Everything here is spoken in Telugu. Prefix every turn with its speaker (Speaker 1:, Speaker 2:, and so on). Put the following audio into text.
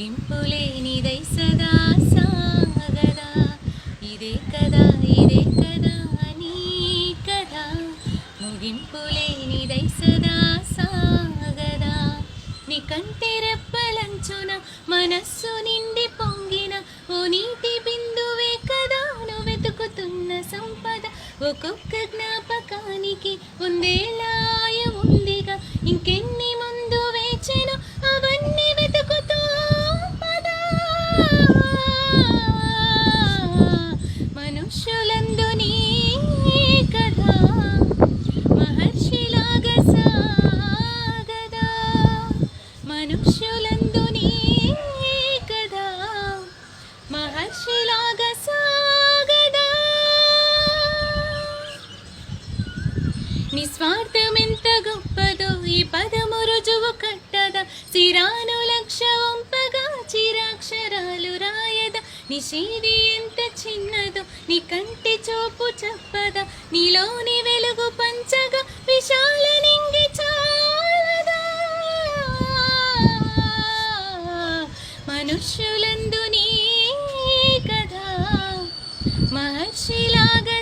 Speaker 1: ముగింపులేనిదై సదా సాగదా ఇదే కదా నీ కదా ముగింపులేనిదై సదా సాగదా నీ కంటి రెప్పలంచున మనస్సు నిండి పొంగిన ఓ నీటి బిందువే కదా నువ్వు వెతుకుతున్న సంపద ఒక్కొక్క జ్ఞాపకానికి ఉందేలాయ ఉందిగా ఇంకెన్ని ముందు వేచెను అవన్నీ వెతుకుతూ పదా మనుష్యులందు నీ కథ మహర్షిలాగా సాగదా మనుష్యులందు నీ కథ మహర్షిలాగా సాగదా నిస్వార్థమెంత గొప్పదో ఈ పదము రుజువు కట్టదా సిరాను లక్ష వంపగా చిరాక్షరాలు రాయదా నిషేధి ఎంత చిన్నదో నీ కంటి చూపు చెప్పదా నీలోని వెలుగు పంచగా విశాల నింగి చాలదా మనుష్యులందు నీ కథ మహర్షిలాగా